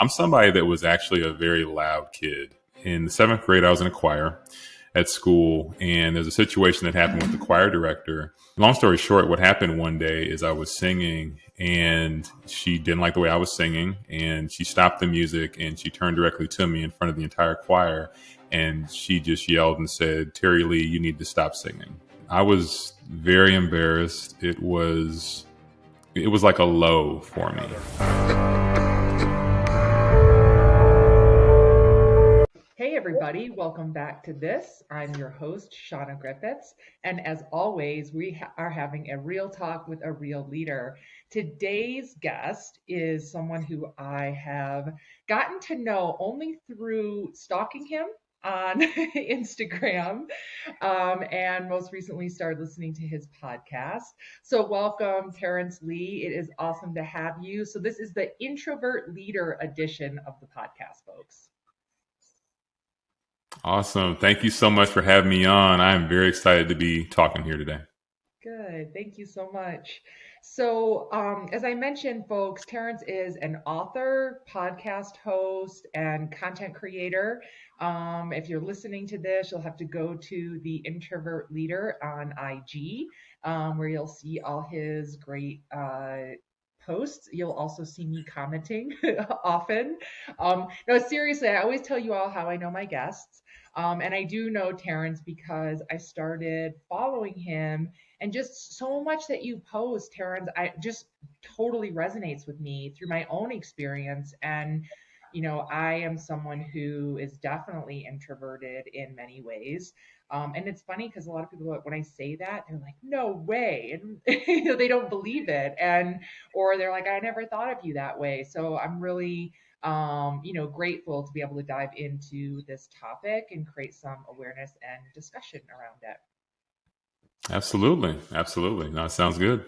I'm somebody that was actually a very loud kid. In the seventh grade, I was in a choir at school, and there's a situation that happened with the choir director. Long story short, what happened one day is I was singing, and she didn't like the way I was singing, and she stopped the music, and she turned directly to me in front of the entire choir, and she just yelled and said, "Terry Lee, you need to stop singing." I was very embarrassed. It was like a low for me. Hey everybody, welcome back to this. I'm your host, Shauna Griffiths, and as always, we are having a real talk with a real leader. Today's guest is someone who I have gotten to know only through stalking him on Instagram, and most recently started listening to his podcast. So welcome, Terrence Lee. It is awesome to have you. So this is the Introvert Leader edition of the podcast, folks. Awesome. Thank you so much for having me on. I'm very excited to be talking here today. Good. Thank you so much. So, as I mentioned, folks, Terrence is an author, podcast host, and content creator. If you're listening to this, you'll have to go to the Introvert Leader on IG, where you'll see all his great posts. You'll also see me commenting often. No, seriously, I always tell you all how I know my guests. And I do know Terrence because I started following him, and just so much that you post, Terrence, I just totally resonates with me through my own experience. And I am someone who is definitely introverted in many ways. And it's funny because a lot of people, when I say that, they're like, "No way," and they don't believe it, or they're like, "I never thought of you that way." So I'm really grateful to be able to dive into this topic and create some awareness and discussion around it. Absolutely. Absolutely. No, it sounds good.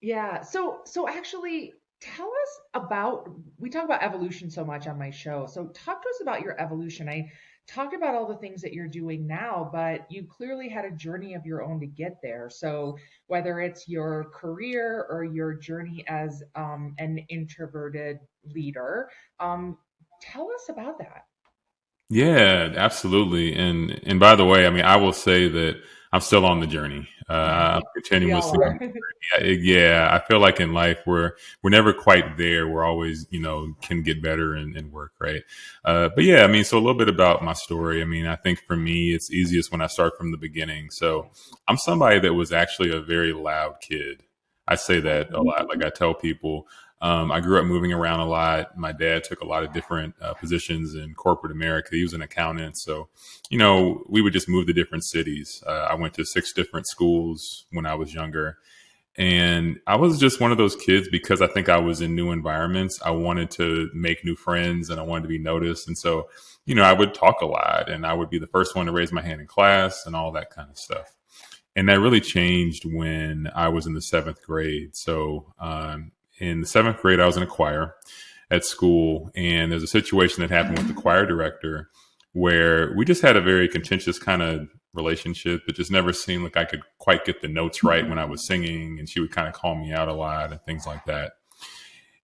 Yeah. So actually tell us about, we talk about evolution so much on my show. So talk to us about your evolution. I talk about all the things that you're doing now, but you clearly had a journey of your own to get there. So whether it's your career or your journey as an introverted leader, tell us about that. Yeah, absolutely. And by the way, I mean, I will say that I'm still on the journey. I'm We all continuously. are. Yeah, I feel like in life we're never quite there. We're always, can get better and work, right? But yeah, I mean, so a little bit about my story. I mean, I think for me, it's easiest when I start from the beginning. So I'm somebody that was actually a very loud kid. I say that a lot. Like I tell people, I grew up moving around a lot. My dad took a lot of different positions in corporate America. He was an accountant. So, we would just move to different cities. I went to 6 different schools when I was younger. And I was just one of those kids because I think I was in new environments. I wanted to make new friends and I wanted to be noticed. And so, I would talk a lot and I would be the first one to raise my hand in class and all that kind of stuff. And that really changed when I was in the 7th grade. So, in the 7th grade, I was in a choir at school, and there's a situation that happened with the choir director where we just had a very contentious kind of relationship. It just never seemed like I could quite get the notes right when I was singing, and she would kind of call me out a lot and things like that.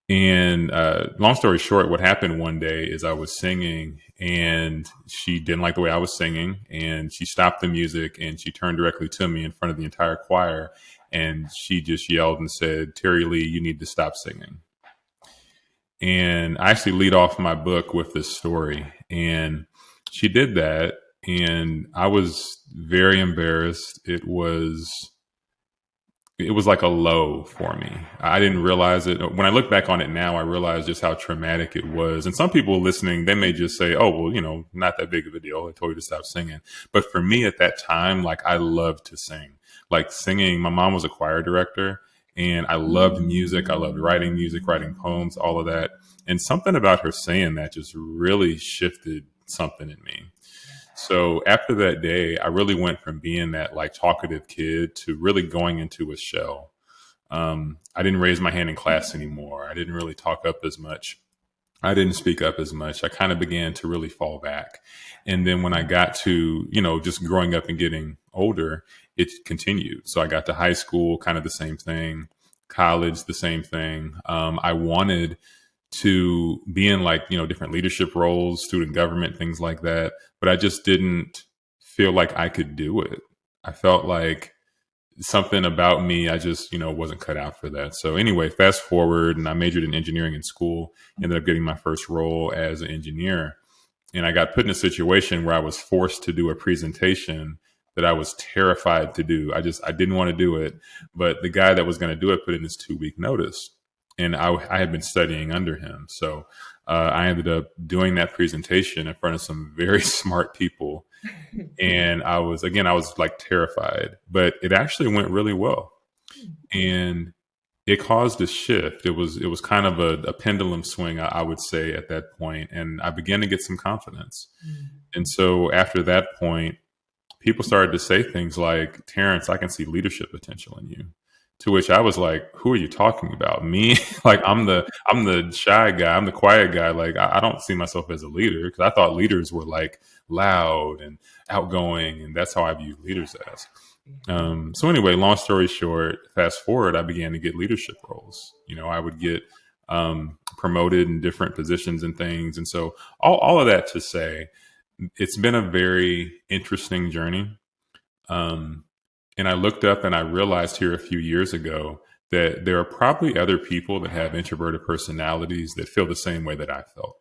And long story short, what happened one day is I was singing, and she didn't like the way I was singing, and she stopped the music, and she turned directly to me in front of the entire choir, and she just yelled and said, "Terry Lee, you need to stop singing." And I actually lead off my book with this story. And she did that. And I was very embarrassed. It was like a low for me. I didn't realize it. When I look back on it now, I realize just how traumatic it was. And some people listening, they may just say, "Oh, well, not that big of a deal. I told you to stop singing." But for me at that time, like I loved to sing. Like singing, my mom was a choir director and I loved music. I loved writing music, writing poems, all of that. And something about her saying that just really shifted something in me. So after that day, I really went from being that like talkative kid to really going into a shell. I didn't raise my hand in class anymore. I didn't really talk up as much. I didn't speak up as much. I kind of began to really fall back. And then when I got to, just growing up and getting older, it continued. So I got to high school, kind of the same thing, college, the same thing. I wanted to be in like, different leadership roles, student government, things like that. But I just didn't feel like I could do it. I felt like something about me, I just, wasn't cut out for that. So anyway, fast forward, and I majored in engineering in school, ended up getting my first role as an engineer. And I got put in a situation where I was forced to do a presentation that I was terrified to do. I didn't want to do it. But the guy that was going to do it put in his 2-week notice. And I had been studying under him. So I ended up doing that presentation in front of some very smart people. And I was like terrified, but it actually went really well. And it caused a shift. It was kind of a pendulum swing, I would say, at that point. And I began to get some confidence. And so after that point, people started to say things like, Terrence, I can see leadership potential in you. To which I was like, who are you talking about? Me? Like, I'm the shy guy. I'm the quiet guy. Like, I don't see myself as a leader, because I thought leaders were like loud and outgoing. And that's how I view leaders as. So anyway, long story short, fast forward, I began to get leadership roles. I would get promoted in different positions and things. And so all of that to say, it's been a very interesting journey. And I looked up and I realized here a few years ago that there are probably other people that have introverted personalities that feel the same way that I felt.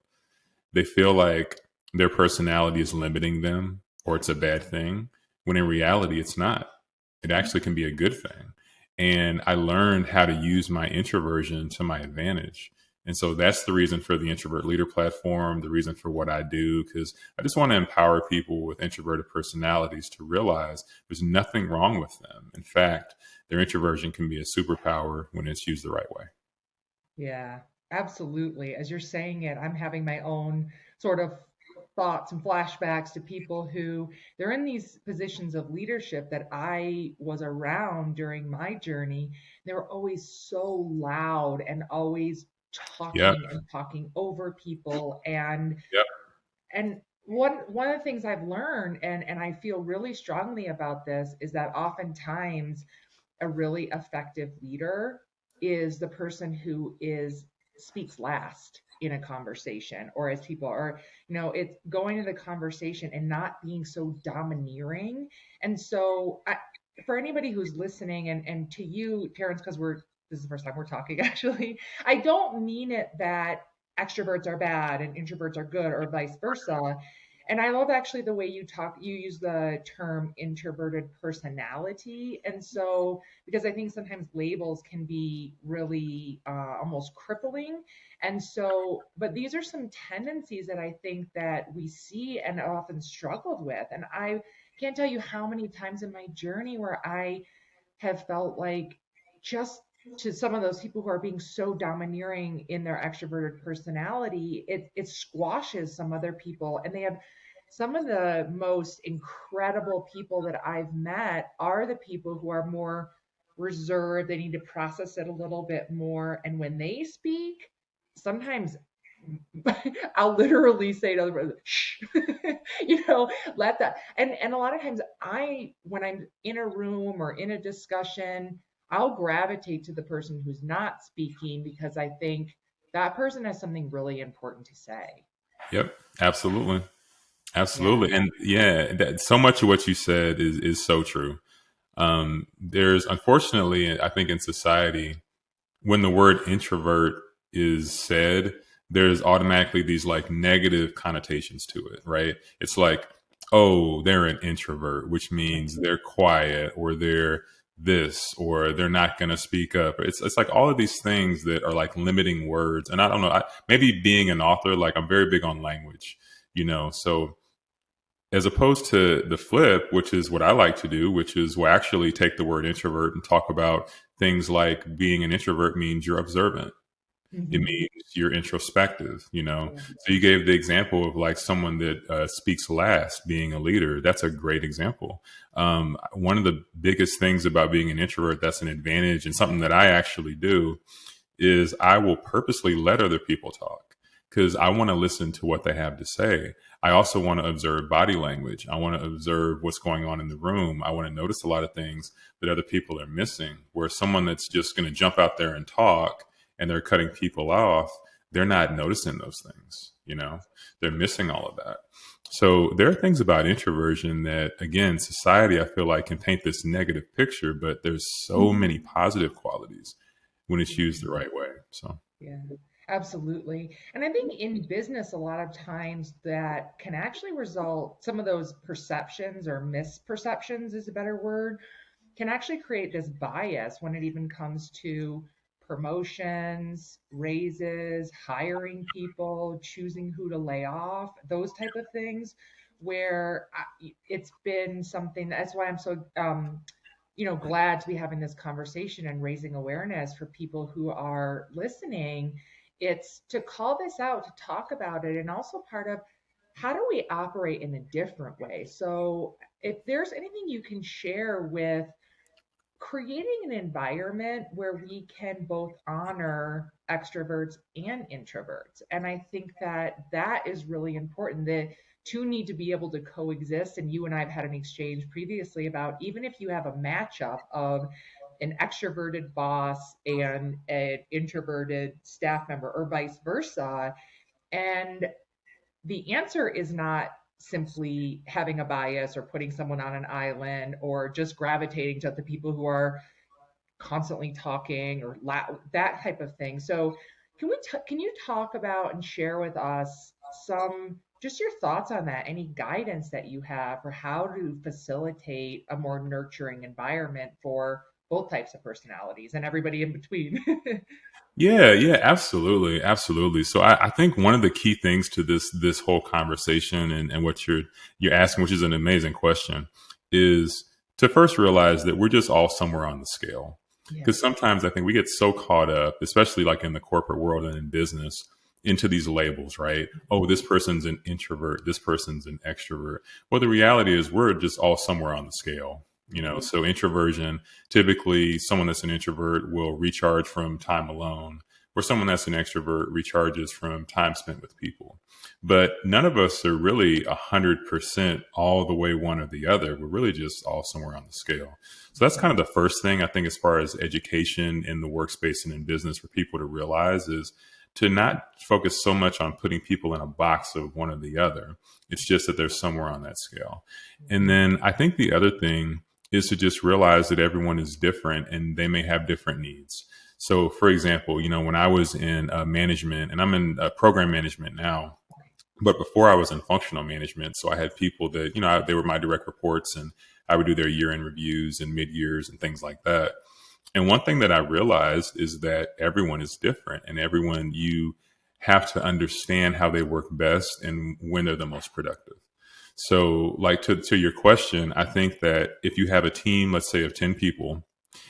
They feel like their personality is limiting them, or it's a bad thing, when in reality, it's not. It actually can be a good thing. And I learned how to use my introversion to my advantage. And so that's the reason for the Introvert Leader platform, the reason for what I do, because I just want to empower people with introverted personalities to realize there's nothing wrong with them. In fact, their introversion can be a superpower when it's used the right way. Yeah, absolutely. As you're saying it, I'm having my own sort of thoughts and flashbacks to people who they're in these positions of leadership that I was around during my journey. They were always so loud and always Yep. talking over people, Yep. and one of the things I've learned, and I feel really strongly about this, is that oftentimes a really effective leader is the person who is speaks last in a conversation, or as people are, it's going to the conversation and not being so domineering. And so for anybody who's listening, and to you, Terrence, because this is the first time we're talking, actually, I don't mean it that extroverts are bad and introverts are good, or vice versa. And I love actually the way you use the term introverted personality. And so, because I think sometimes labels can be really almost crippling. And so, but these are some tendencies that I think that we see and often struggled with. And I can't tell you how many times in my journey where I have felt like, just to some of those people who are being so domineering in their extroverted personality, it squashes some other people. And they have some of the most incredible people that I've met are the people who are more reserved. They need to process it a little bit more. And when they speak, sometimes I'll literally say to other people, shh, let that. And a lot of times when I'm in a room or in a discussion, I'll gravitate to the person who's not speaking, because I think that person has something really important to say. Yep. Absolutely. Yeah. Absolutely. And yeah, so much of what you said is so true. There's, unfortunately, I think in society, when the word introvert is said, there's automatically these like negative connotations to it, right? It's like, oh, they're an introvert, which means they're quiet, or they're this, or they're not going to speak up. It's like all of these things that are like limiting words. And I don't know, maybe being an author, like I'm very big on language, so as opposed to the flip, which is what I like to do, which is we'll actually take the word introvert and talk about things like being an introvert means you're observant. It Hmm. means you're introspective, Yeah. So you gave the example of like someone that speaks last being a leader. That's a great example. One of the biggest things about being an introvert that's an advantage, and something that I actually do, is I will purposely let other people talk, because I want to listen to what they have to say. I also want to observe body language. I want to observe what's going on in the room. I want to notice a lot of things that other people are missing, where someone that's just going to jump out there and talk and they're cutting people off, they're not noticing those things, they're missing all of that. So there are things about introversion that, again, society, I feel like, can paint this negative picture, but there's so many positive qualities when it's used the right way. So Yeah, absolutely. And I think in business, a lot of times that can actually result, some of those perceptions or misperceptions is a better word, can actually create this bias when it even comes to promotions, raises, hiring people, choosing who to lay off, those type of things, where it's been something. That's why I'm so glad to be having this conversation and raising awareness for people who are listening. It's to call this out, to talk about it, and also part of how do we operate in a different way. So if there's anything you can share with creating an environment where we can both honor extroverts and introverts. And I think that that is really important. The two need to be able to coexist. And you and I have had an exchange previously about even if you have a matchup of an extroverted boss and an introverted staff member, or vice versa, and the answer is not simply having a bias or putting someone on an island or just gravitating to the people who are constantly talking or that type of thing. So, can you talk about and share with us some just your thoughts on that? Any guidance that you have for how to facilitate a more nurturing environment for both types of personalities and everybody in between? yeah, yeah, absolutely, absolutely. So I think one of the key things to this whole conversation and what you're asking, which is an amazing question, is to first realize that we're just all somewhere on the scale. Yeah. Because sometimes I think we get so caught up, especially like in the corporate world and in business, into these labels, right? Oh, this person's an introvert, this person's an extrovert. Well, the reality is we're just all somewhere on the scale. So introversion, typically someone that's an introvert will recharge from time alone, where someone that's an extrovert recharges from time spent with people. But none of us are really 100% all the way one or the other. We're really just all somewhere on the scale. So that's kind of the first thing I think, as far as education in the workspace and in business, for people to realize is to not focus so much on putting people in a box of one or the other. It's just that they're somewhere on that scale. And then I think the other thing is to just realize that everyone is different and they may have different needs. So, for example, when I was in management, and I'm in program management now, but before I was in functional management, so I had people that, they were my direct reports, and I would do their year-end reviews and mid-years and things like that. And one thing that I realized is that everyone is different, and everyone, you have to understand how they work best and when they're the most productive. So, like, to your question, I think that if you have a team, let's say of 10 people,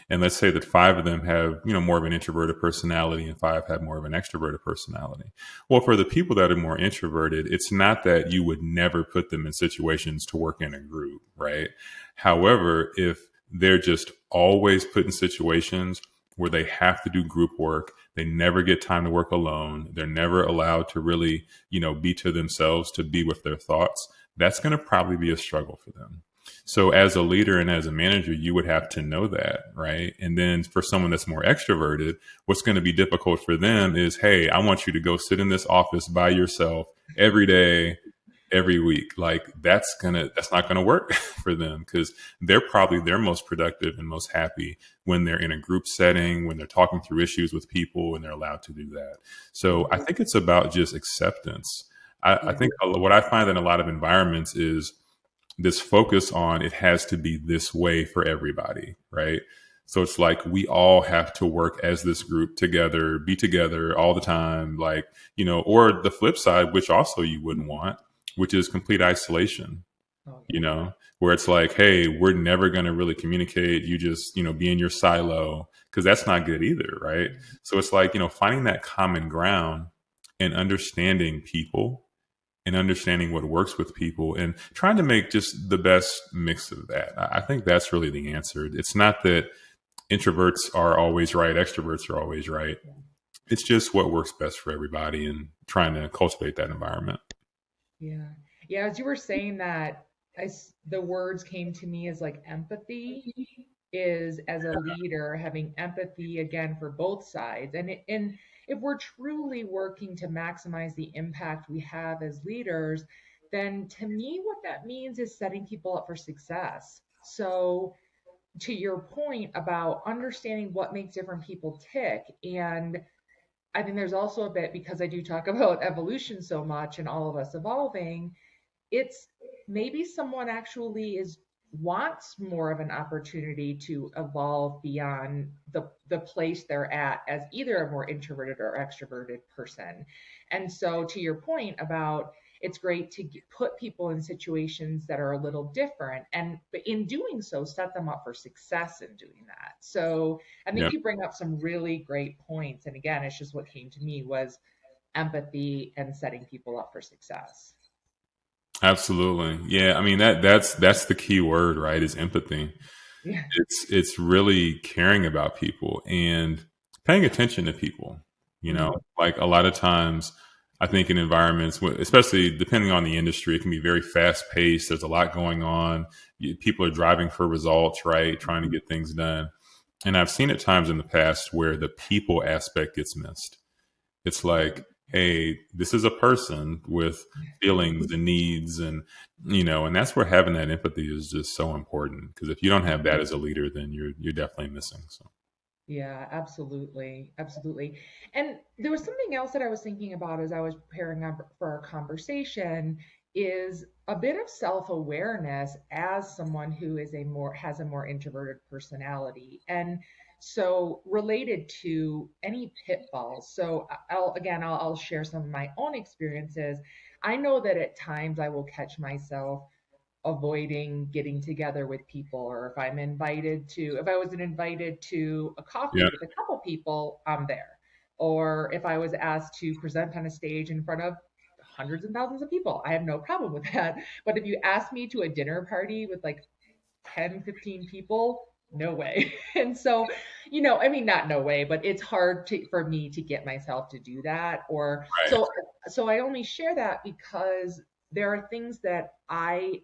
and let's say that 5 of them have, more of an introverted personality and 5 have more of an extroverted personality. Well, for the people that are more introverted, it's not that you would never put them in situations to work in a group, right? However, if they're just always put in situations where they have to do group work, they never get time to work alone, they're never allowed to really, be to themselves, to be with their thoughts, that's going to probably be a struggle for them. So as a leader and as a manager, you would have to know that, right? And then for someone that's more extroverted, what's going to be difficult for them is, hey, I want you to go sit in this office by yourself every day, every week. Like that's not gonna work for them, because they're probably their most productive and most happy when they're in a group setting, when they're talking through issues with people and they're allowed to do that. So I think it's about just acceptance. I Yeah. think what I find in a lot of environments is this focus on it has to be this way for everybody, right? So it's like we all have to work as this group together, be together all the time, like, or the flip side, which also you wouldn't want, which is complete isolation, Oh, yeah. where it's like, hey, we're never going to really communicate. You just, be in your silo, because that's not good either, right? So it's like, finding that common ground and understanding people and understanding what works with people and trying to make just the best mix of that. I think that's really the answer. It's not that introverts are always right, extroverts are always right. Yeah. It's just what works best for everybody and trying to cultivate that environment. Yeah. Yeah. As you were saying that, the words came to me as like empathy is as a leader having empathy again for both sides. And if we're truly working to maximize the impact we have as leaders, then to me, what that means is setting people up for success. So, to your point about understanding what makes different people tick, and I think there's also a bit, because I do talk about evolution so much and all of us evolving, it's maybe someone actually is wants more of an opportunity to evolve beyond the place they're at as either a more introverted or extroverted person. And so to your point about, it's great to put people in situations that are a little different, and but in doing so set them up for success in doing that. So I think Yeah. you bring up some really great points, and again, it's just what came to me was empathy and setting people up for success. Absolutely. Yeah. I mean, that's the key word, right? Is empathy. Yeah. It's really caring about people and paying attention to people. You know, Mhm. like a lot of times, I think in environments, especially depending on the industry, it can be very fast paced. There's a lot going on. People are driving for results, right? Trying to get things done. And I've seen at times in the past where the people aspect gets missed. It's like, hey, this is a person with feelings and needs, and and that's where having that empathy is just so important. Because if you don't have that as a leader, then you're definitely missing. So Yeah, absolutely. Absolutely. And there was something else that I was thinking about as I was preparing up for our conversation is a bit of self-awareness as someone who is a more has a more introverted personality. And so related to any pitfalls. So I'll share some of my own experiences. I know that at times I will catch myself avoiding getting together with people, or if I was invited to a yeah, coffee with a couple people, I'm there. Or if I was asked to present on a stage in front of hundreds and thousands of people, I have no problem with that. But if you ask me to a dinner party with like 10, 15 people, no way. And so, I mean, not no way, but it's hard for me to get myself to do that. Or right, so I only share that because there are things that I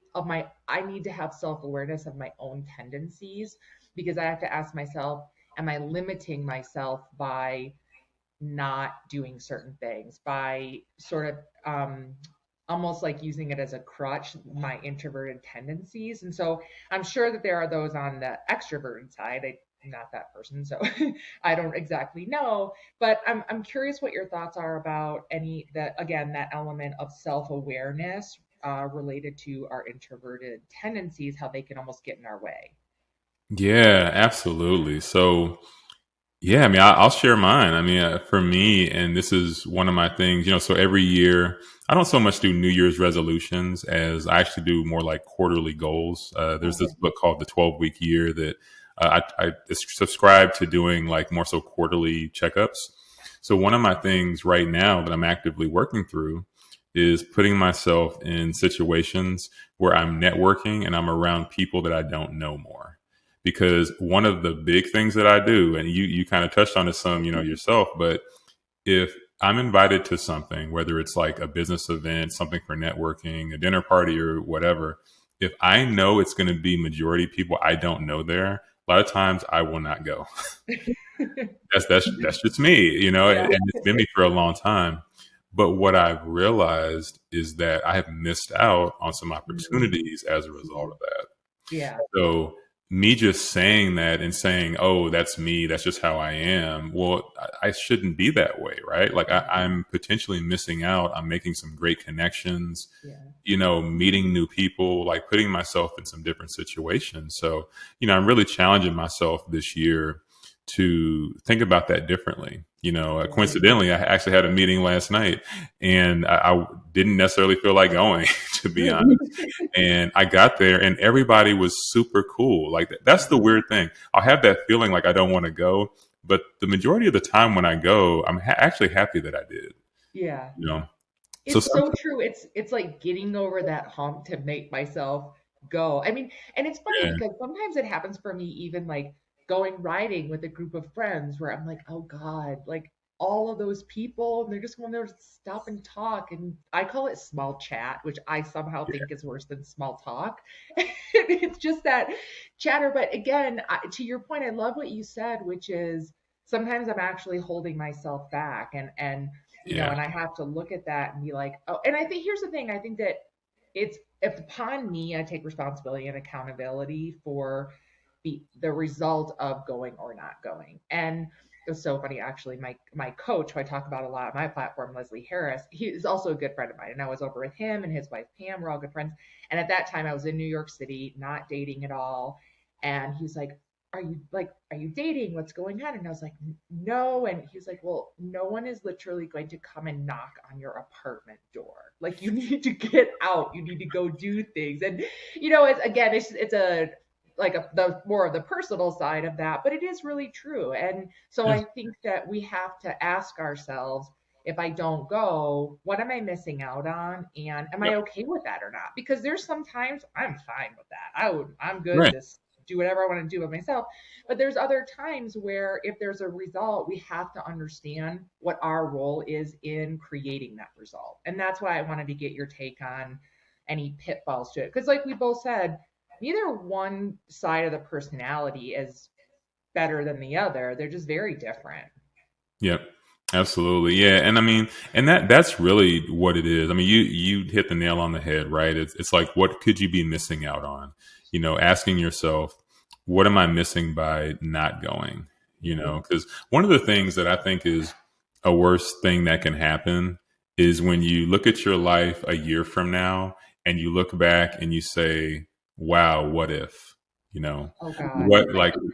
need to have self-awareness of my own tendencies, because I have to ask myself, am I limiting myself by not doing certain things, by sort of almost like using it as a crutch, my introverted tendencies. And so I'm sure that there are those on the extroverted side. I'm not that person, so I don't exactly know. But I'm curious what your thoughts are about that element of self-awareness related to our introverted tendencies, how they can almost get in our way. yeah, absolutely. So yeah, I mean, I'll share mine. I mean, for me, and this is one of my things, so every year, I don't so much do New Year's resolutions as I actually do more like quarterly goals. There's Okay. this book called The 12-Week Year that I subscribe to doing like more so quarterly checkups. So one of my things right now that I'm actively working through is putting myself in situations where I'm networking and I'm around people that I don't know more, because one of the big things that I do, and you kind of touched on it some, yourself, but if I'm invited to something, whether it's like a business event, something for networking, a dinner party, or whatever, if I know it's going to be majority people I don't know there, a lot of times I will not go. That's just me, Yeah. and it's been me for a long time. But what I've realized is that I have missed out on some Mhm. opportunities as a result of that. Yeah. So me just saying that and saying, "Oh, that's me. That's just how I am." Well, I shouldn't be that way, right? Like I'm potentially missing out. I'm making some great connections, Yeah. meeting new people, like putting myself in some different situations. So, I'm really challenging myself this year to think about that differently. Yeah. Coincidentally, I actually had a meeting last night, and I didn't necessarily feel like going, to be honest. And I got there and everybody was super cool. Like that's the weird thing. I'll have that feeling like I don't want to go, but the majority of the time when I go, I'm actually happy that I did, Yeah. you know? So It's some, so true. It's like getting over that hump to make myself go. I mean, and it's funny yeah, because sometimes it happens for me even like going riding with a group of friends where I'm like, "Oh God, like all of those people, and they're just going there to stop and talk." And I call it small chat, which I somehow yeah, think is worse than small talk. It's just that chatter. But again, to your point, I love what you said, which is sometimes I'm actually holding myself back, and Yeah. and I have to look at that and be like, oh, and I think here's the thing, I think that it's upon me. I take responsibility and accountability for the result of going or not going. And it was so funny, actually. My coach, who I talk about a lot on my platform, Leslie Harris, he is also a good friend of mine. And I was over with him and his wife Pam. We're all good friends. And at that time, I was in New York City, not dating at all. And he was like, are you dating? What's going on? And I was like, no. And he was like, well, no one is literally going to come and knock on your apartment door. Like, you need to get out. You need to go do things. And it's, again, it's a like the more of the personal side of that, but it is really true. And so Yeah. I think that we have to ask ourselves, if I don't go, what am I missing out on? And am I Yep. okay with that or not? Because there's sometimes I'm fine with that. I'm good Right. to do whatever I want to do with myself. But there's other times where if there's a result, we have to understand what our role is in creating that result. And that's why I wanted to get your take on any pitfalls to it. Because like we both said, neither one side of the personality is better than the other. They're just very different. Yep. Absolutely. Yeah. And I mean, and that's really what it is. I mean, you hit the nail on the head, right? It's like, what could you be missing out on? Asking yourself, what am I missing by not going? Mm-hmm. Because one of the things that I think is a worst thing that can happen is when you look at your life a year from now and you look back and you say, wow, what if? You know, Oh God.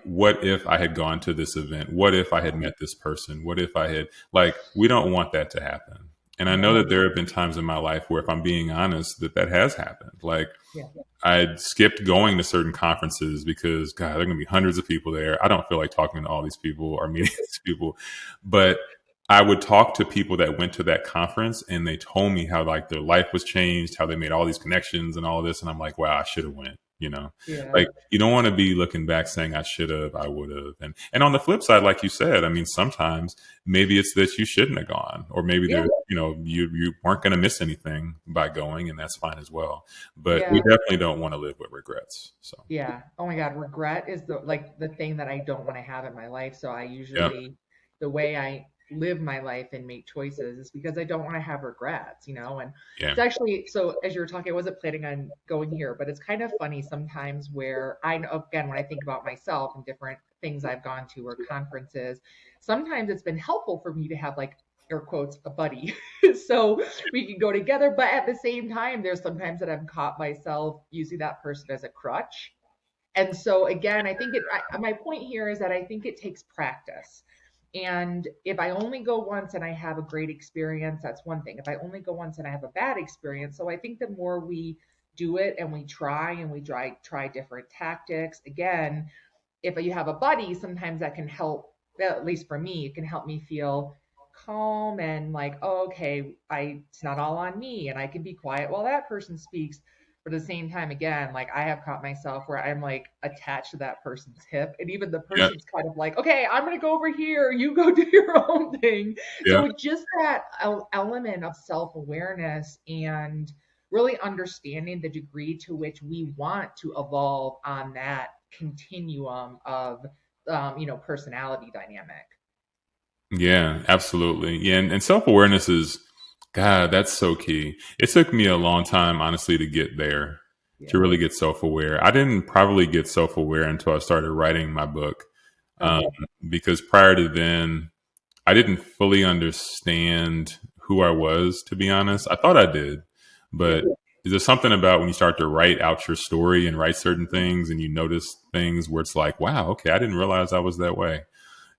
what if I had gone to this event? What if I had met this person? What if I had, like, we don't want that to happen. And I know that No. there have been times in my life where, if I'm being honest, that has happened. Like, Yeah. I skipped going to certain conferences because, God, there are going to be hundreds of people there. I don't feel like talking to all these people or meeting these people. But I would talk to people that went to that conference and they told me how, like, their life was changed, how they made all these connections and all this. And I'm like, wow, I should have went, Yeah. like, you don't want to be looking back saying I should have, I would have. And on the flip side, like you said, I mean, sometimes maybe it's that you shouldn't have gone, or maybe Yeah. you weren't going to miss anything by going, and that's fine as well. But we Yeah. definitely don't want to live with regrets. So, Yeah. Oh my God. Regret is the thing that I don't want to have in my life. So I yeah, usually, the way I live my life and make choices is because I don't want to have regrets, and yeah, it's actually, so as you were talking, I wasn't planning on going here, but it's kind of funny sometimes where I know, again, when I think about myself and different things I've gone to or conferences, sometimes it's been helpful for me to have, like, air quotes, a buddy. So we can go together. But at the same time, there's sometimes that I've caught myself using that person as a crutch. And so again, I think my point here is that I think it takes practice. And if I only go once and I have a great experience, that's one thing. If I only go once and I have a bad experience, so I think the more we do it and we try and we try different tactics, again, if you have a buddy, sometimes that can help, at least for me, it can help me feel calm and like, oh, okay, it's not all on me and I can be quiet while that person speaks. But at the same time, again, like, I have caught myself where I'm like attached to that person's hip, and even the yeah, person's kind of like, okay, I'm gonna go over here, you go do your own thing. yeah. So just that element of self-awareness and really understanding the degree to which we want to evolve on that continuum of personality dynamic. Yeah, absolutely. Yeah, and self awareness is, God, that's so key. It took me a long time, honestly, to get there, to Yeah. really get self aware. I didn't probably get self aware until I started writing my book, um, Okay. because prior to then, I didn't fully understand who I was. To be honest, I thought I did, Yeah. but there's something about when you start to write out your story and write certain things, and you notice things where it's like, wow, okay, I didn't realize I was that way.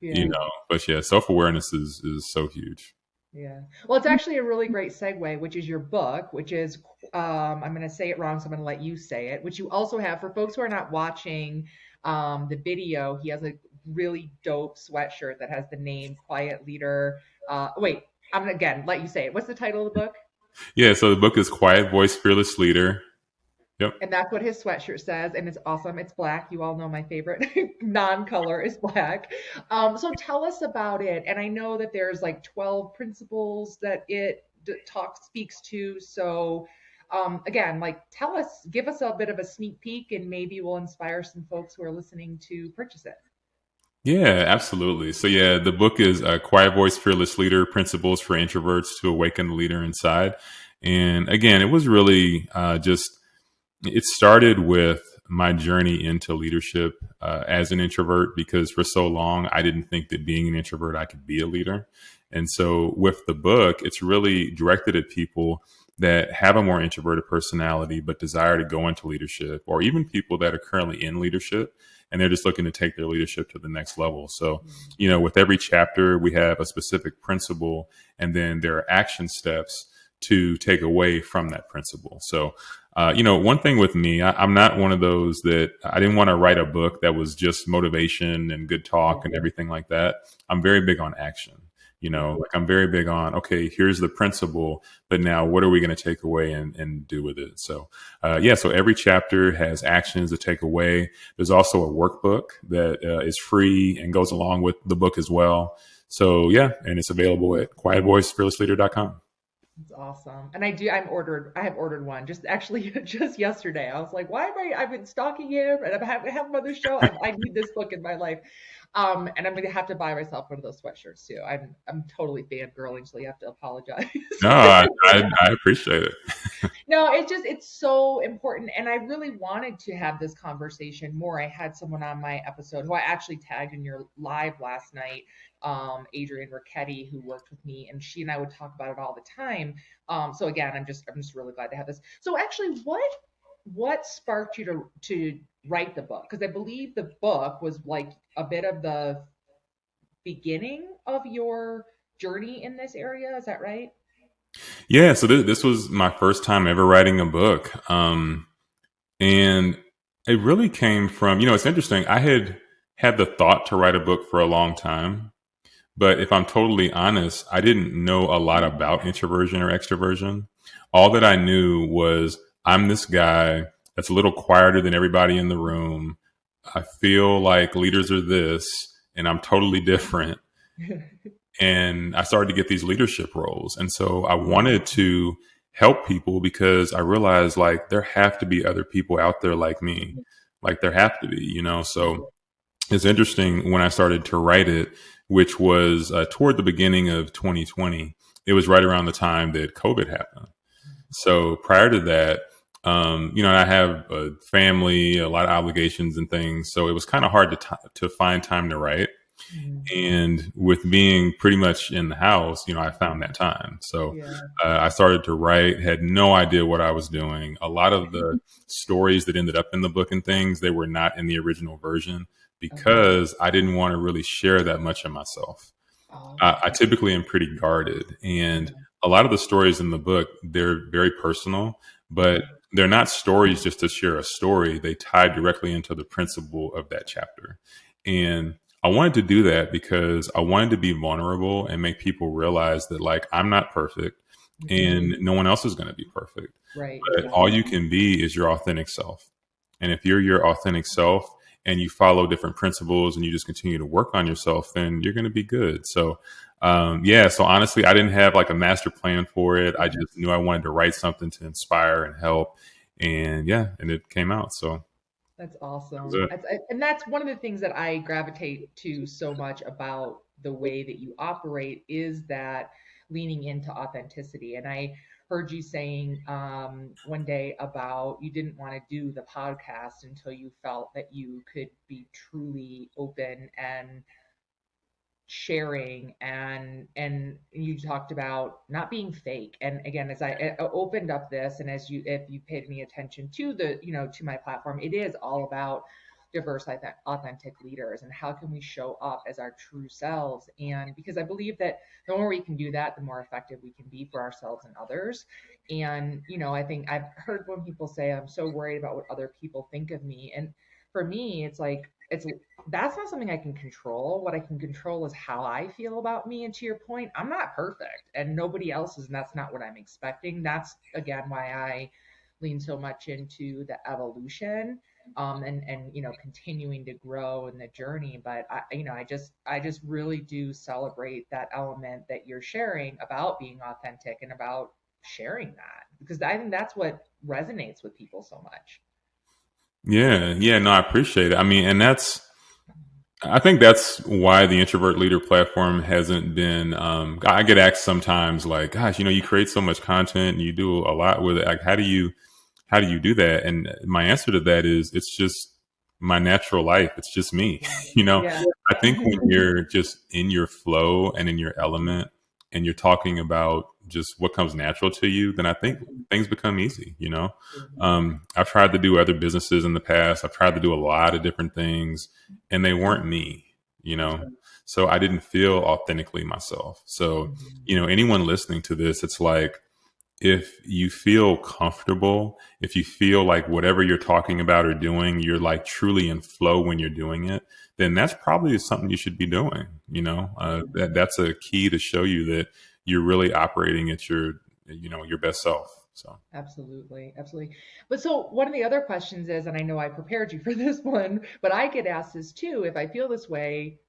Yeah. But yeah, self awareness is so huge. Yeah. Well, it's actually a really great segue, which is your book, which is, I'm going to say it wrong, so I'm going to let you say it, which you also have for folks who are not watching the video. He has a really dope sweatshirt that has the name Quiet Leader. Wait, I'm going to again let you say it. What's the title of the book? Yeah, so the book is Quiet Voice, Fearless Leader. Yep. And that's what his sweatshirt says, and it's awesome. It's black. You all know my favorite non-color is black. So tell us about it. And I know that there's like 12 principles that it speaks to. So again, like, give us a bit of a sneak peek, and maybe we'll inspire some folks who are listening to purchase it. Yeah, absolutely. So yeah, the book is Quiet Voice, Fearless Leader: Principles for Introverts to Awaken the Leader Inside. And again, it was really just it started with my journey into leadership as an introvert, because for so long I didn't think that being an introvert I could be a leader. And so with the book, it's really directed at people that have a more introverted personality but desire to go into leadership, or even people that are currently in leadership and they're just looking to take their leadership to the next level. So, you know, with every chapter, we have a specific principle, and then there are action steps to take away from that principle. So, you know, one thing with me, I'm not one of those that I didn't want to write a book that was just motivation and good talk and everything like that. I'm very big on action. You know, like I'm very big on, okay, here's the principle, but now what are we going to take away and do with it? So, yeah, so every chapter has actions to take away. There's also a workbook that is free and goes along with the book as well. So, yeah, and it's available at quietvoicefearlessleader.com. It's awesome. And I have ordered one just actually just yesterday. I was like, why am I've been stalking him and I have him on the show. I need this book in my life. And I'm going to have to buy myself one of those sweatshirts too. I'm totally fangirling, so you have to apologize. No, I appreciate it. No, it's so important. And I really wanted to have this conversation more. I had someone on my episode who I actually tagged in your live last night, Adrienne Ricchetti, who worked with me, and she and I would talk about it all the time. So again, I'm just really glad to have this. So actually, what sparked you to write the book? Because I believe the book was like a bit of the beginning of your journey in this area. Is that right? Yeah, so this was my first time ever writing a book. And it really came from, you know, it's interesting. I had the thought to write a book for a long time, but if I'm totally honest, I didn't know a lot about introversion or extroversion. All that I knew was I'm this guy that's a little quieter than everybody in the room. I feel like leaders are this, and I'm totally different. And I started to get these leadership roles. And so I wanted to help people because I realized like there have to be other people out there like me. Like there have to be, you know. So it's interesting when I started to write it, which was toward the beginning of 2020. It was right around the time that COVID happened. So prior to that, you know, I have a family, a lot of obligations and things. So it was kind of hard to find time to write. Mhm. And with being pretty much in the house, you know, I found that time. So Yeah. I started to write, had no idea what I was doing. A lot of the stories that ended up in the book and things, they were not in the original version Okay. because I didn't want to really share that much of myself. I Okay. typically am pretty guarded. And Yeah. a lot of the stories in the book, they're very personal, but Mhm. they're not stories just to share a story. They tie directly into the principle of that chapter. And I wanted to do that because I wanted to be vulnerable and make people realize that, like, I'm not perfect Mhm. and no one else is going to be perfect. Right, But all exactly. you can be is your authentic self. And if you're your authentic self and you follow different principles and you just continue to work on yourself, then you're going to be good. So, yeah. So honestly, I didn't have like a master plan for it. I just knew I wanted to write something to inspire and help. And yeah, and it came out. So That's that was awesome. it. And that's one of the things that I gravitate to so much about the way that you operate is that leaning into authenticity. And I heard you saying one day about you didn't want to do the podcast until you felt that you could be truly open and sharing, and you talked about not being fake. And again, as I opened up this, and as you if you paid any attention to the to my platform, it is all about diverse authentic leaders and how can we show up as our true selves. And because I believe that the more we can do that, the more effective we can be for ourselves and others. And I think I've heard when people say I'm so worried about what other people think of me, and for me it's like it's that's not something I can control. What I can control is how I feel about me. And to your point, I'm not perfect and nobody else is, and that's not what I'm expecting. That's again why I lean so much into the evolution, and continuing to grow in the journey. But I just really do celebrate that element that you're sharing about being authentic and about sharing that, because I think that's what resonates with people so much. Yeah. Yeah. No, I appreciate it. I mean, and I think that's why the Introvert Leader platform hasn't been. I get asked sometimes, like, "Gosh, you create so much content, and you do a lot with it. Like, how do you do that?" And my answer to that is, it's just my natural life. It's just me. Yeah. you know, Yeah. I think when you're just in your flow and in your element, and you're talking about just what comes natural to you, then I think things become easy. I've tried to do other businesses in the past. I've tried to do a lot of different things, and they weren't me. You know, so I didn't feel authentically myself. So, Mhm. anyone listening to this, it's like, if you feel comfortable, if you feel like whatever you're talking about or doing, you're like truly in flow when you're doing it, then that's probably something you should be doing. That's a key to show you that you're really operating at your best self. So. Absolutely, absolutely. But so one of the other questions is, and I know I prepared you for this one, but I get asked this too, if I feel this way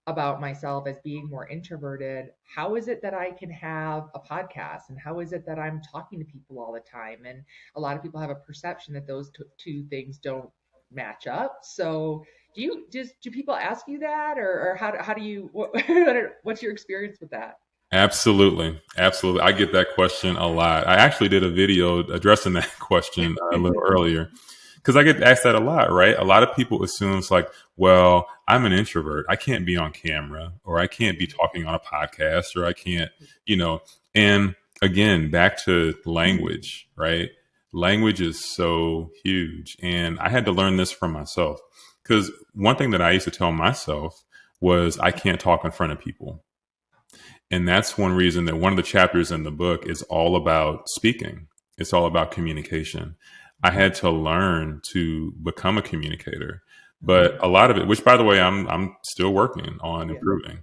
about myself as being more introverted, how is it that I can have a podcast? And how is it that I'm talking to people all the time? And a lot of people have a perception that those two things don't match up. So do people ask you that, or how do you what's your experience with that? Absolutely. Absolutely. I get that question a lot. I actually did a video addressing that question a little earlier because I get asked that a lot, right? A lot of people assume it's like, well, I'm an introvert. I can't be on camera, or I can't be talking on a podcast, or I can't, you know, and again, back to language, right? Language is so huge. And I had to learn this from myself, because one thing that I used to tell myself was, I can't talk in front of people. And that's one reason that one of the chapters in the book is all about speaking. It's all about communication. I had to learn to become a communicator, but a lot of it, which by the way, I'm still working on Yeah. improving.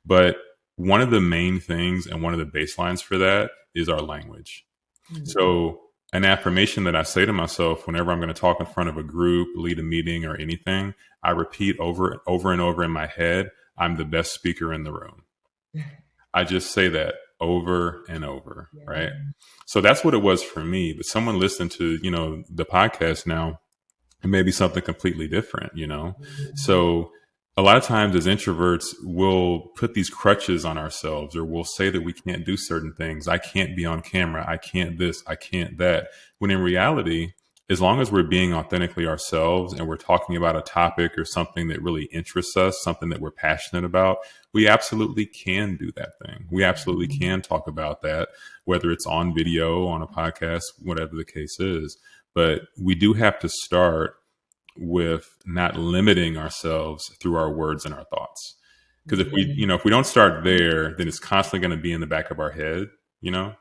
But one of the main things and one of the baselines for that is our language. Mhm. So an affirmation that I say to myself whenever I'm going to talk in front of a group, lead a meeting, or anything, I repeat over and over in my head, I'm the best speaker in the room. I just say that over and over, Yeah. right? So that's what it was for me. But someone listened to, the podcast now, it may be something completely different. Mhm. So a lot of times as introverts, we'll put these crutches on ourselves, or we'll say that we can't do certain things. I can't be on camera. I can't this. I can't that. When in reality, as long as we're being authentically ourselves and we're talking about a topic or something that really interests us, something that we're passionate about, we absolutely can do that thing. We absolutely can talk about that, whether it's on video, on a podcast, whatever the case is. But we do have to start with not limiting ourselves through our words and our thoughts. Because Mhm. if we don't start there, then it's constantly going to be in the back of our head, you know?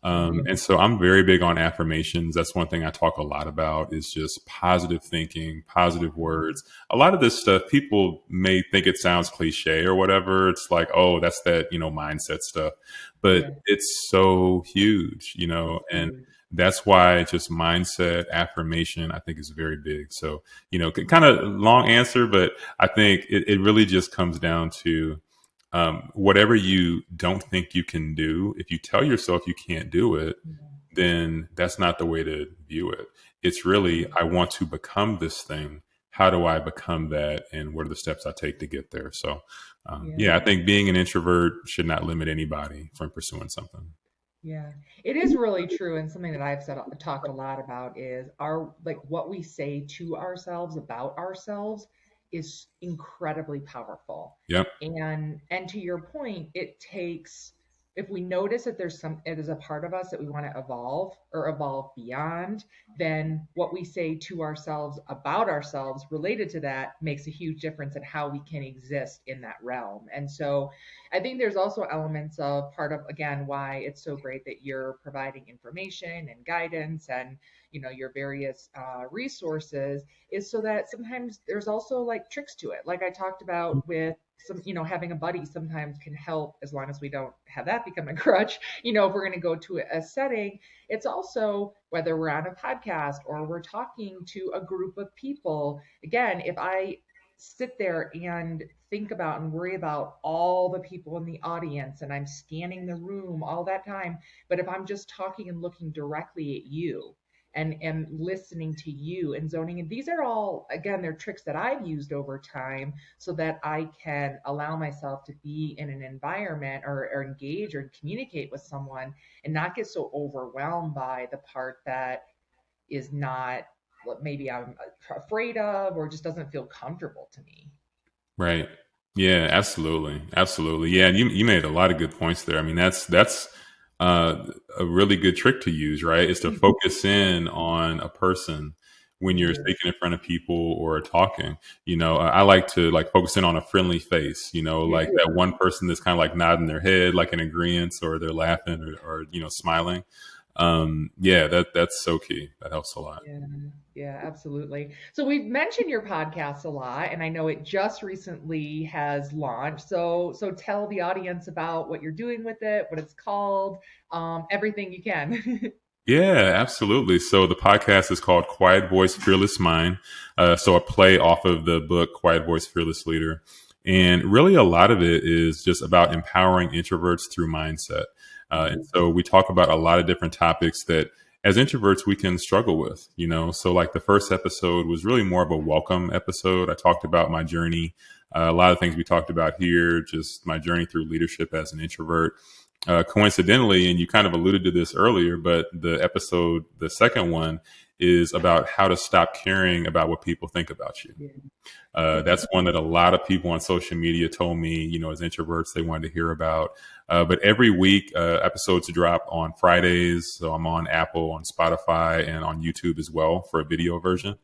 Yeah. And so I'm very big on affirmations. That's one thing I talk a lot about, is just positive thinking, positive words. A lot of this stuff, people may think it sounds cliche or whatever. It's like, oh, that's that, mindset stuff. But Yeah. it's so huge, It's and huge. that's why just mindset affirmation, I think, is very big. So, kind of long answer, but I think it really just comes down to, whatever you don't think you can do, if you tell yourself you can't do it, Yeah. then that's not the way to view it. It's really, I want to become this thing. How do I become that? And what are the steps I take to get there? So, Yeah. yeah, I think being an introvert should not limit anybody from pursuing something. Yeah, it is really true, and something that I've talked a lot about is our like what we say to ourselves about ourselves is incredibly powerful. Yep. And to your point, it takes if we notice that it is a part of us that we want to evolve or evolve beyond, then what we say to ourselves about ourselves related to that makes a huge difference in how we can exist in that realm. And so I think there's also elements of part of again why it's so great that you're providing information and guidance and your various resources is so that sometimes there's also like tricks to it. Like I talked about with some, having a buddy sometimes can help as long as we don't have that become a crutch. If we're going to go to a setting, it's also whether we're on a podcast or we're talking to a group of people. Again, if I sit there and think about and worry about all the people in the audience and I'm scanning the room all that time. But if I'm just talking and looking directly at you and listening to you and zoning. And these are all, again, they're tricks that I've used over time so that I can allow myself to be in an environment or engage or communicate with someone and not get so overwhelmed by the part that is not what maybe I'm afraid of or just doesn't feel comfortable to me. Right. Yeah, absolutely. Absolutely. Yeah. And you made a lot of good points there. I mean, that's uh, a really good trick to use, right? Is to focus in on a person when you're Yeah. speaking in front of people or talking. I like to like focus in on a friendly face, like Yeah. that one person that's kind of like nodding their head, like in agreement, or they're laughing or smiling. Yeah, that's so key. That helps a lot. Yeah, yeah, absolutely. So we've mentioned your podcast a lot, and I know it just recently has launched. So tell the audience about what you're doing with it, what it's called, everything you can. Yeah, absolutely. So the podcast is called Quiet Voice, Fearless Mind. So a play off of the book Quiet Voice, Fearless Leader. And really a lot of it is just about empowering introverts through mindset. And so we talk about a lot of different topics that as introverts we can struggle with, So like the first episode was really more of a welcome episode. I talked about my journey. A lot of things we talked about here, just my journey through leadership as an introvert. Coincidentally, and you kind of alluded to this earlier, but the second one, is about how to stop caring about what people think about you. Yeah. That's one that a lot of people on social media told me, as introverts, they wanted to hear about. But every week, episodes drop on Fridays. So I'm on Apple, on Spotify, and on YouTube as well for a video version.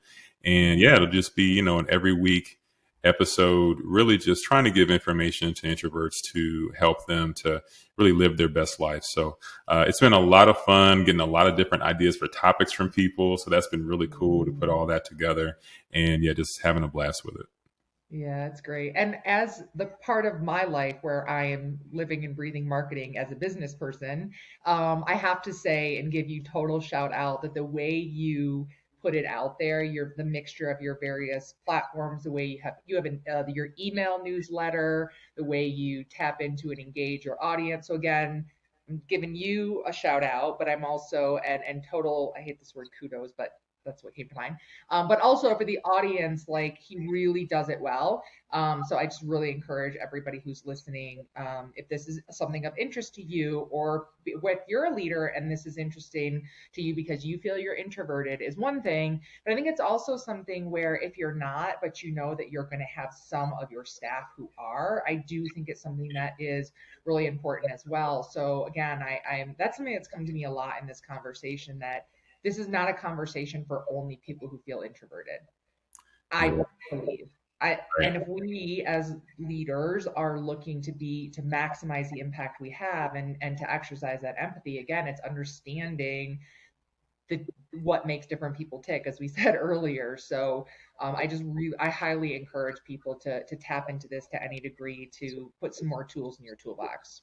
And yeah, it'll just be, an every week episode, really just trying to give information to introverts to help them to really live their best life. So it's been a lot of fun getting a lot of different ideas for topics from people. So that's been really cool to put all that together, and yeah, just having a blast with it. Yeah, it's great. And as the part of my life where I am living and breathing marketing as a business person, I have to say and give you total shout out that the way you put it out there, the mixture of your various platforms, the way you have your email newsletter, the way you tap into and engage your audience. So again, I'm giving you a shout out, but I'm also and total, I hate this word kudos, but that's what came to mind. But also for the audience, like he really does it well. So I just really encourage everybody who's listening, if this is something of interest to you, or if you're a leader and this is interesting to you because you feel you're introverted, is one thing. But I think it's also something where if you're not, but you know that you're going to have some of your staff who are, I do think it's something that is really important as well. So again, I'm that's something that's come to me a lot in this conversation, that this is not a conversation for only people who feel introverted. I Yeah, believe. I right. and if we as leaders are looking to maximize the impact we have and to exercise that empathy, again, it's understanding the what makes different people tick, as we said earlier. So I highly encourage people to tap into this to any degree to put some more tools in your toolbox.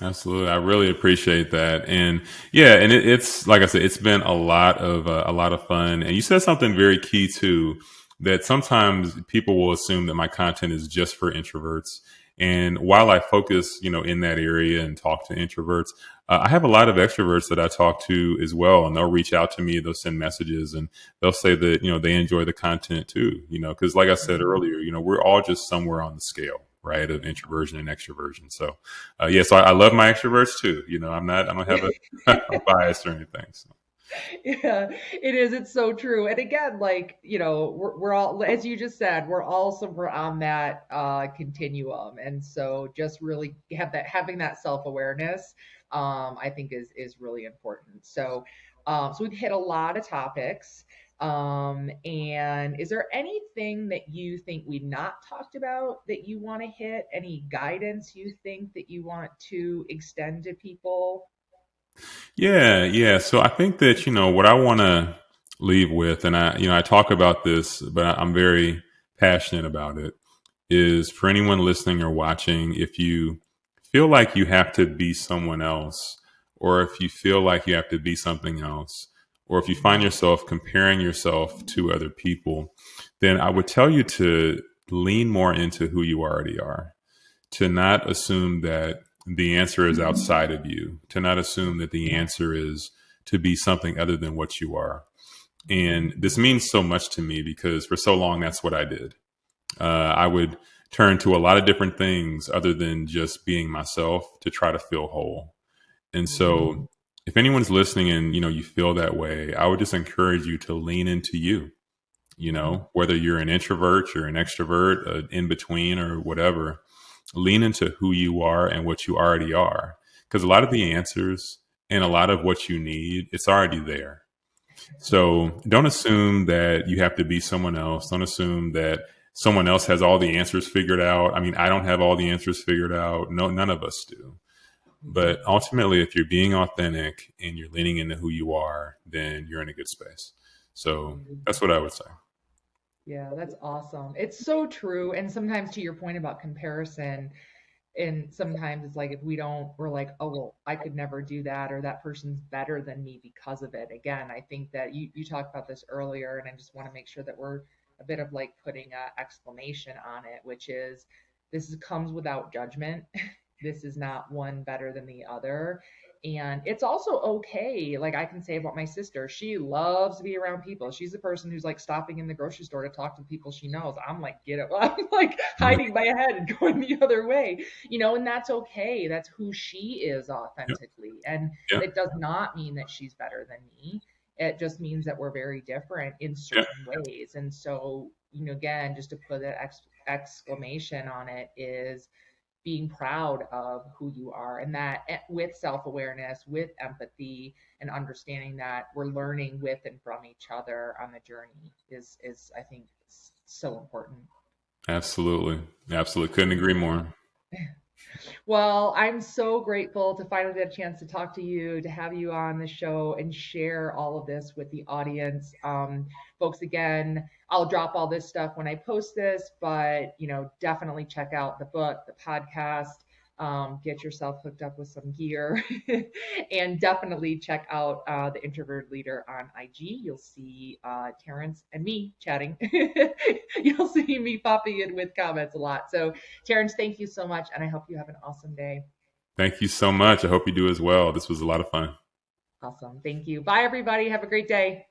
Absolutely, I really appreciate that, and yeah, and it's like I said, it's been a lot of fun. And you said something very key too, that sometimes people will assume that my content is just for introverts. And while I focus, in that area and talk to introverts, I have a lot of extroverts that I talk to as well, and they'll reach out to me, they'll send messages, and they'll say that they enjoy the content too. Because like I said earlier, we're all just somewhere on the scale, right, of introversion and extroversion. So yeah, so I love my extroverts too. I don't have a bias or anything. So. Yeah, it is. It's so true. And again, like, we're all, as you just said, we're all somewhere on that continuum. And so just really having that self-awareness, I think is really important. So we've hit a lot of topics. And is there anything that you think we've not talked about that you want to hit? Any guidance you think that you want to extend to people? Yeah, yeah. So I think that, what I want to leave with, and I talk about this, but I'm very passionate about it, is for anyone listening or watching, if you feel like you have to be someone else, or if you feel like you have to be something else, or if you find yourself comparing yourself to other people, then I would tell you to lean more into who you already are, to not assume that the answer is outside of you, to not assume that the answer is to be something other than what you are. And this means so much to me because for so long, that's what I did. I would turn to a lot of different things other than just being myself to try to feel whole. And so if anyone's listening and, you feel that way, I would just encourage you to lean into you, whether you're an introvert, you're an extrovert, in between or whatever, lean into who you are and what you already are. Because a lot of the answers and a lot of what you need, it's already there. So don't assume that you have to be someone else. Don't assume that someone else has all the answers figured out. I mean, I don't have all the answers figured out. No, none of us do. But ultimately, if you're being authentic and you're leaning into who you are, then you're in a good space. So that's what I would say. Yeah, that's awesome. It's so true. And sometimes to your point about comparison, and sometimes it's like if we don't, we're like, oh well, I could never do that, or that person's better than me because of it. Again, I think that you talked about this earlier, and I just want to make sure that we're a bit of like putting a exclamation on it, which is comes without judgment. This is not one better than the other. And it's also okay. Like I can say about my sister, she loves to be around people. She's the person who's like stopping in the grocery store to talk to people she knows. I'm like, get it. I'm like hiding my head and going the other way, and that's okay. That's who she is Yeah. authentically. And Yeah. it does not mean that she's better than me. It just means that we're very different in Yeah. certain ways. And so, again, just to put an exclamation on it is being proud of who you are, and that with self-awareness, with empathy, and understanding that we're learning with and from each other on the journey is I think so important. Absolutely. Absolutely. Couldn't agree more. Well, I'm so grateful to finally get a chance to talk to you, to have you on the show and share all of this with the audience. Folks, again, I'll drop all this stuff when I post this, but definitely check out the book, the podcast. Get yourself hooked up with some gear, and definitely check out the Introverted Leader on IG. You'll see Terrence and me chatting. You'll see me popping in with comments a lot. So Terrence, thank you so much, and I hope you have an awesome day. Thank you so much. I hope you do as well. This was a lot of fun. Awesome. Thank you. Bye, everybody. Have a great day.